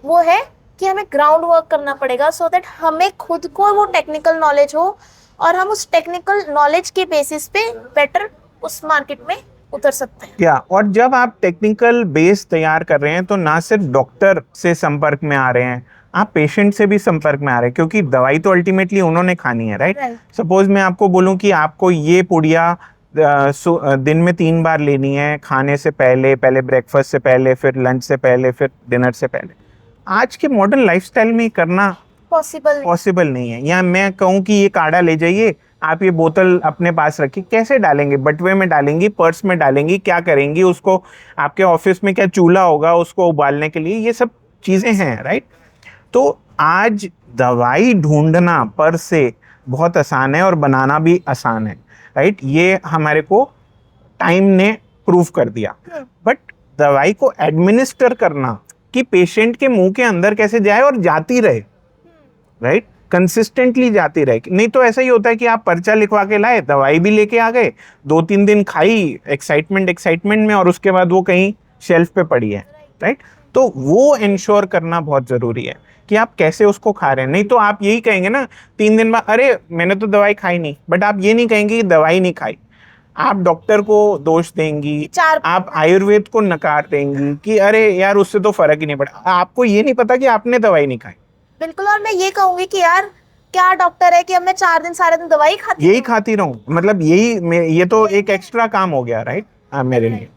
वो है कि हमें ग्राउंड वर्क करना पड़ेगा, सो दैट हमें खुद को वो टेक्निकल नॉलेज हो और हम उस टेक्निकल नॉलेज के बेसिस पे बेटर उस मार्केट में उतर सकते हैं। क्या, और जब आप टेक्निकल बेस तैयार कर रहे हैं तो ना सिर्फ डॉक्टर से संपर्क में आ रहे हैं, आप पेशेंट से भी संपर्क में आ रहे हैं, क्योंकि दवाई तो अल्टीमेटली उन्होंने खानी है, राइट? सपोज मैं आपको बोलूं कि आपको ये पुड़िया दिन में 3 बार लेनी है, खाने से पहले, पहले ब्रेकफास्ट से पहले, फिर लंच से पहले, फिर डिनर से पहले। आज के मॉडर्न लाइफस्टाइल में करना पॉसिबल नहीं है। या मैं कहूँ कि ये काढ़ा ले जाइए, आप ये बोतल अपने पास रखिए, कैसे डालेंगे? बटुए में डालेंगी, पर्स में डालेंगी, क्या करेंगी उसको? आपके ऑफिस में क्या चूल्हा होगा उसको उबालने के लिए? ये सब चीज़ें हैं, राइट? तो आज दवाई ढूंढना पर से बहुत आसान है और बनाना भी आसान है, राइट? ये हमारे को टाइम ने प्रूव कर दिया। बट दवाई को एडमिनिस्टर करना कि पेशेंट के मुंह के अंदर कैसे जाए और जाती रहे, राइट? कंसिस्टेंटली जाती रहे। नहीं तो ऐसा ही होता है कि आप पर्चा लिखवा के लाए, दवाई भी लेके आ गए, 2-3 दिन खाई एक्साइटमेंट में, और उसके बाद वो कहीं शेल्फ पे पड़ी है, राइट? तो वो इंश्योर करना बहुत जरूरी है कि आप कैसे उसको खा रहे हैं। नहीं तो आप यही कहेंगे ना 3 दिन बाद, अरे मैंने तो दवाई खाई नहीं, बट आप ये नहीं कहेंगे कि दवाई नहीं खाई। आप डॉक्टर को दोष देंगी, आप आयुर्वेद को नकार देंगी कि अरे यार उससे तो फर्क ही नहीं पड़ा। आपको ये नहीं पता कि आपने दवाई नहीं खाई। बिल्कुल। और मैं ये कहूंगी कि यार क्या डॉक्टर है कि अब मैं 4 दिन सारे दिन दवाई खाती रहूं, मतलब ये तो एक एक्स्ट्रा काम हो गया, राइट? मेरे लिए,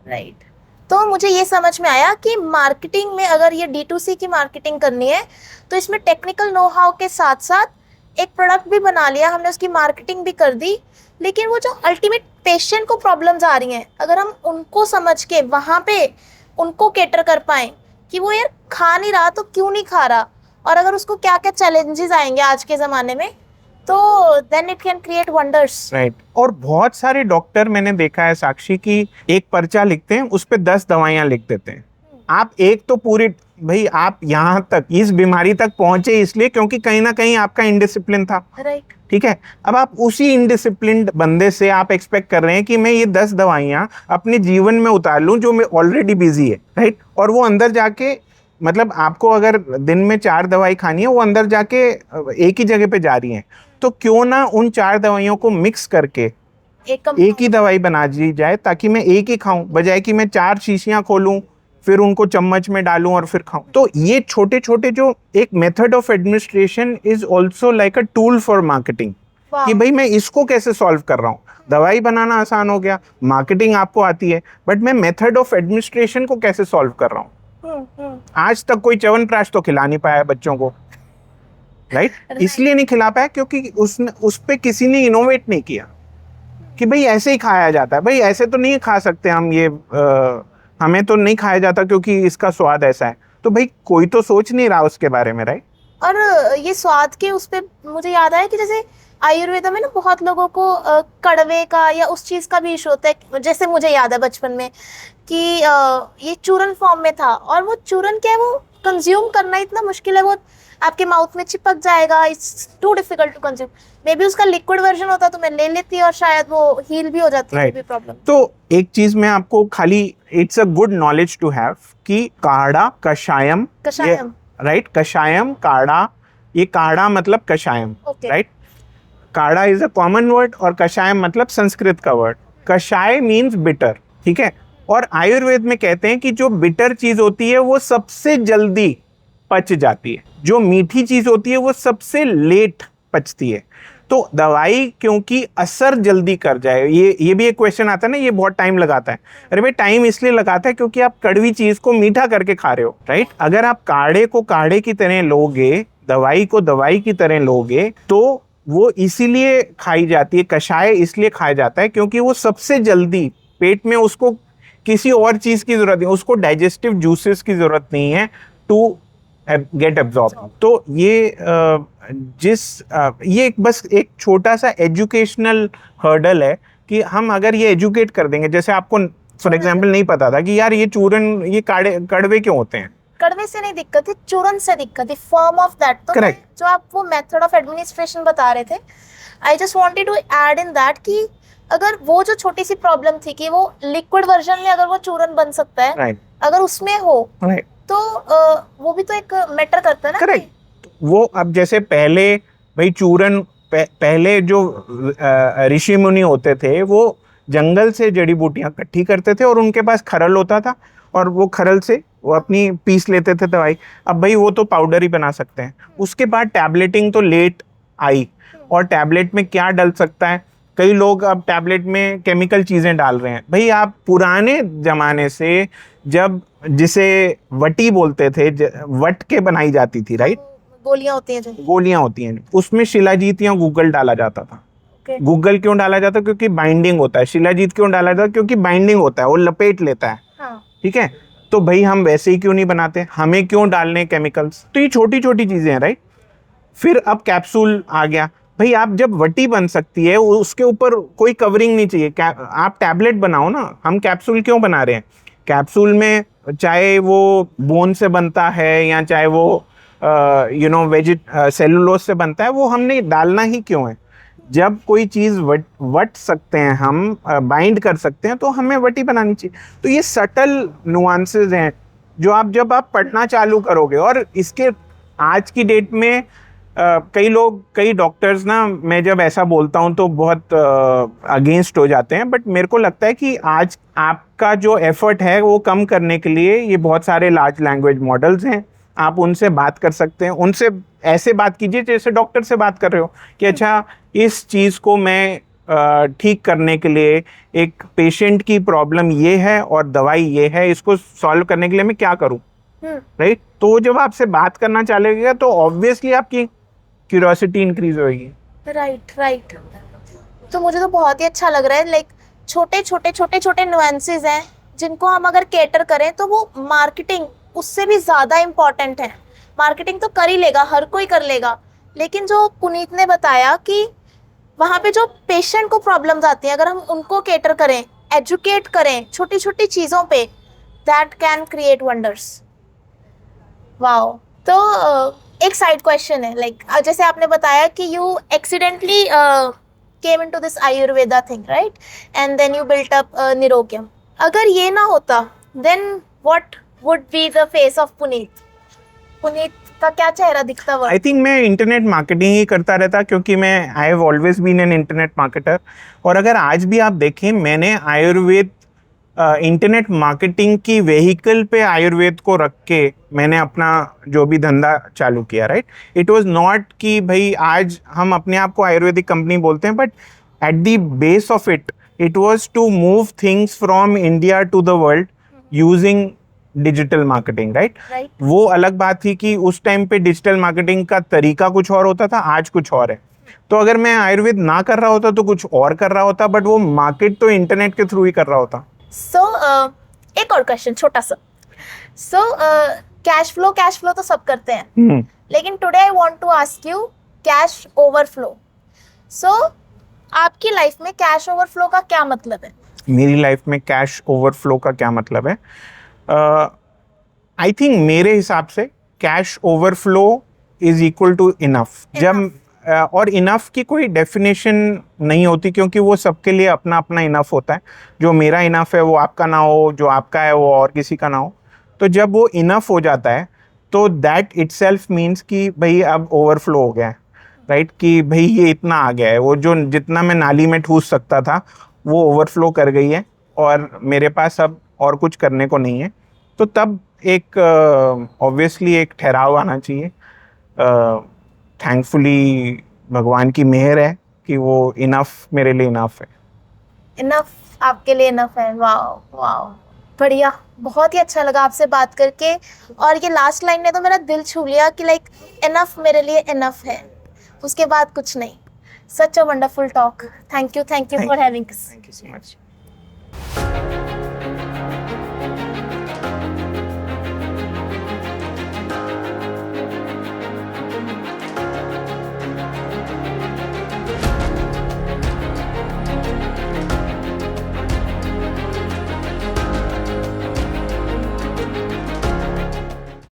राइट। तो मुझे ये समझ में आया कि मार्केटिंग में अगर ये D2C की मार्केटिंग करनी है तो इसमें टेक्निकल नो हाउ के साथ साथ एक प्रोडक्ट भी बना लिया हमने, उसकी मार्केटिंग भी कर दी, लेकिन वो जो अल्टीमेट पेशेंट को प्रॉब्लम्स आ रही हैं, अगर हम उनको समझ के वहाँ पे उनको कैटर कर पाएं कि वो यार खा नहीं रहा तो क्यों नहीं खा रहा, और अगर उसको क्या क्या चैलेंजेस आएंगे आज के ज़माने में, तो then it can create wonders, right? और बहुत सारे डॉक्टर मैंने देखा है साक्षी की एक पर्चा लिखते हैं, उस पे 10 दवाइयाँ लिख देते हैं। आप एक तो पूरी भाई आप यहाँ तक इस बीमारी तक पहुंचे इसलिए क्योंकि कहीं ना कहीं आपका इनडिसिप्लिन था, राइट। ठीक है। अब आप उसी इनडिसिप्लिन्ड बंदे से आप एक्सपेक्ट कर रहे हैं कि मैं ये 10 दवाइयां अपने जीवन में उतार लूं जो मैं ऑलरेडी बिजी है, राइट। और वो अंदर जाके, मतलब आपको अगर दिन में 4 दवाई खानी है, वो अंदर जाके एक ही जगह पे जा रही हैं, तो क्यों ना उन 4 दवाइयों को मिक्स करके एक ही दवाई बना दी जाए ताकि मैं एक ही खाऊं, बजाय कि मैं 4 शीशियां खोलूं, फिर उनको चम्मच में डालूं और फिर खाऊं। तो ये छोटे छोटे जो एक method of administration is also like a tool for marketing, कि भाई मैं इसको कैसे सॉल्व कर रहा हूँ। दवाई बनाना आसान हो गया, मार्केटिंग आपको आती है, बट मैं मेथड ऑफ एडमिनिस्ट्रेशन को कैसे सॉल्व कर रहा हूँ। आज तक कोई च्यवनप्राश तो खिला नहीं पाया बच्चों को, राइट। इसलिए नहीं खिला पाया क्योंकि उस पे किसी ने इनोवेट नहीं किया कि भाई ऐसे ही खाया जाता है। भाई ऐसे तो नहीं खा सकते हम, ये हमें तो नहीं खाया जाता क्योंकि इसका स्वाद ऐसा है। तो भाई कोई तो सोच नहीं रहा उसके बारे में, राइट। और ये स्वाद के उस पे मुझे याद आया कि जैसे आयुर्वेदा में ना बहुत लोगों को कड़वे का या उस चीज का भी इशू होता है। जैसे मुझे याद है बचपन में कि ये चूरन फॉर्म में था, और वो चूरन क्या है, वो कंज्यूम करना इतना मुश्किल है, वो आपके माउथ में चिपक जाएगा, it's too difficult to consume. Maybe उसका लिक्विड वर्जन होता तो मैं ले लेती और शायद वो हील भी हो जाती Right. भी प्रॉब्लम। तो एक चीज में आपको खाली, it's a good knowledge to have कि काढ़ा, कषायम, राइट, कषायम, काढ़ा, ये काढ़ा मतलब kashayam, right. Kadha is a common word और कषायम मतलब संस्कृत का वर्ड। कषाय मीन्स बिटर, ठीक है। और आयुर्वेद में कहते हैं कि जो बिटर चीज होती है वो सबसे जल्दी पच जाती है, जो मीठी चीज होती है वो सबसे लेट पचती है। तो दवाई क्योंकि असर जल्दी कर जाए, ये भी एक क्वेश्चन आता है ना, ये बहुत टाइम लगाता है। अरे भाई टाइम इसलिए लगाता है क्योंकि आप कड़वी चीज को मीठा करके खा रहे हो, राइट। अगर आप काढ़े को काढ़े की तरह लोगे, दवाई को दवाई की तरह लोगे, तो वो इसीलिए खाई जाती है, कषाय इसलिए खाया जाता है क्योंकि वो सबसे जल्दी पेट में, उसको किसी और चीज की जरूरत नहीं, उसको डाइजेस्टिव जूसेस की जरूरत नहीं है टू गेट एब्जॉर्ब। तो ये ये बस एक छोटा सा एजुकेशनल हर्डल है कि हम अगर ये एजुकेट कर देंगे, जैसे आपको फॉर एग्जांपल नहीं पता था कि यार ये चूरन, ये कड़वे क्यों होते हैं। कड़वे से नहीं दिक्कत है, चूरन से दिक्कत है, फॉर्म ऑफ दैट। तो जो आप वो मेथड ऑफ एडमिनिस्ट्रेशन बता रहे थे, I just wanted to add in that कि अगर वो जो छोटी सी प्रॉब्लम थी कि वो लिक्विड वर्जन में अगर वो चूरन बन सकता है, right. अगर उसमें हो, right. तो वो भी तो एक मैटर करता है ना। करेक्ट। वो अब जैसे पहले भाई चूरन, पहले जो ऋषि मुनि होते थे वो जंगल से जड़ी बूटियां इकट्ठी करते थे और उनके पास खरल होता था और वो खरल से वो अपनी पीस लेते थे दवाई। अब भाई वो तो पाउडर ही बना सकते हैं। उसके बाद टैबलेटिंग तो लेट आई, और टैबलेट में क्या डल सकता है, कई लोग अब टैबलेट में केमिकल चीजें डाल रहे हैं। भाई आप पुराने जमाने से जब जिसे वटी बोलते थे, वट के बनाई जाती थी, राइट, गोलियां होती हैं, जो गोलियां होती हैं, उसमें शिलाजीत या गूगल डाला जाता था। गूगल क्यों डाला जाता है? क्योंकि बाइंडिंग होता है। शिलाजीत क्यों डाला जाता है? क्योंकि बाइंडिंग होता है, वो लपेट लेता है, ठीक है। तो भाई हम वैसे ही क्यों नहीं बनाते, हमें क्यों डालने केमिकल्स? तो ये छोटी छोटी चीजें हैं, राइट। फिर अब कैप्सूल आ गया। भाई आप जब वटी बन सकती है, उसके ऊपर कोई कवरिंग नहीं चाहिए, आप टैबलेट बनाओ ना। हम कैप्सूल क्यों बना रहे हैं? कैप्सूल में चाहे वो बोन से बनता है या चाहे वो सेलुलोज से बनता है, वो हमने डालना ही क्यों है? जब कोई चीज वट सकते हैं हम, बाइंड कर सकते हैं, तो हमें वटी बनानी चाहिए। तो ये सटल नुआंसेस हैं जो आप जब आप पढ़ना चालू करोगे, और इसके आज की डेट में कई डॉक्टर्स ना, मैं जब ऐसा बोलता हूं तो बहुत अगेंस्ट हो जाते हैं, बट मेरे को लगता है कि आज आपका जो एफर्ट है वो कम करने के लिए ये बहुत सारे लार्ज लैंग्वेज मॉडल्स हैं। आप उनसे बात कर सकते हैं, उनसे ऐसे बात कीजिए जैसे डॉक्टर से बात कर रहे हो कि अच्छा इस चीज़ को मैं ठीक करने के लिए, एक पेशेंट की प्रॉब्लम ये है और दवाई ये है, इसको सॉल्व करने के लिए मैं क्या करूं, राइट। तो जब आपसे बात करना चलेगा तो ऑब्वियसली आपकी क्यूरियोसिटी इंक्रीज होगी। राइट। तो मुझे तो बहुत ही अच्छा लग रहा है, लाइक छोटे नुएंसेस हैं जिनको हम अगर कैटर करें तो वो मार्केटिंग उससे भी ज्यादा इम्पोर्टेंट है। मार्केटिंग तो कर ही लेगा, हर कोई कर लेगा, लेकिन जो पुनीत ने बताया कि वहाँ पे जो पेशेंट को प्रॉब्लम्स आती हैं, अगर हम उनको कैटर करें, एजुकेट करें छोटी छोटी चीज़ों पे, that can create wonders. Wow. तो एक साइड क्वेश्चन है, लाइक जैसे आपने बताया कि you accidentally came into this Ayurveda thing, right, and then you built up Nirogyam. अगर ये ना होता, then what would be the face of Puneet? Puneet का क्या चेहरा दिखता हुआ? आई थिंक मैं इंटरनेट मार्केटिंग ही करता रहता, क्योंकि मैं I have always been an internet marketer. और अगर आज भी आप देखें, मैंने आयुर्वेद इंटरनेट मार्केटिंग की वेहिकल पे आयुर्वेद को रख के मैंने अपना जो भी धंधा चालू किया, राइट। इट वाज नॉट कि भाई आज हम अपने आप को आयुर्वेदिक कंपनी बोलते हैं, but at the base of it, it was to move things from India to the world using digital marketing, right. Right. वो अलग बात थी कि उस टाइम पे डिजिटल मार्केटिंग का तरीका कुछ और होता था, आज कुछ और है। तो अगर मैं आयुर्वेद ना कर रहा होता तो कुछ और कर रहा होता, बट वो मार्केट तो इंटरनेट के थ्रू ही कर रहा होता। सो एक और क्वेश्चन छोटा सा। सो कैश फ्लो तो सब करते हैं, लेकिन today I want to ask you cash overflow. So आपकी लाइफ में कैश ओवरफ्लो का क्या मतलब है? मेरी लाइफ में कैश ओवरफ्लो का क्या मतलब है? आई थिंक मेरे हिसाब से cash overflow is equal to enough. जब और इनफ की कोई डेफिनेशन नहीं होती, क्योंकि वो सबके लिए अपना अपना इनफ होता है। जो मेरा इनफ है वो आपका ना हो, जो आपका है वो और किसी का ना हो। तो जब वो इनफ हो जाता है तो दैट इटसेल्फ मीन्स कि भाई अब ओवरफ्लो हो गया है, राइट। कि भाई ये इतना आ गया है, वो जो जितना मैं नाली में ठूस सकता था वो ओवरफ्लो कर गई है और मेरे पास अब और कुछ करने को नहीं है। तो तब एक ऑब्वियसली एक ठहराव आना चाहिए। थैंकफुली भगवान की मेहर है कि वो इनफ मेरे लिए इनफ है। इनफ आपके लिए इनफ है। वाओ वाओ, बढ़िया, बहुत ही अच्छा लगा आपसे बात करके। और ये लास्ट लाइन ने तो मेरा दिल छू लिया कि लाइक इनफ मेरे लिए इनफ है, उसके बाद कुछ नहीं। Such a wonderful talk. Thank you for having us. Thank you so much.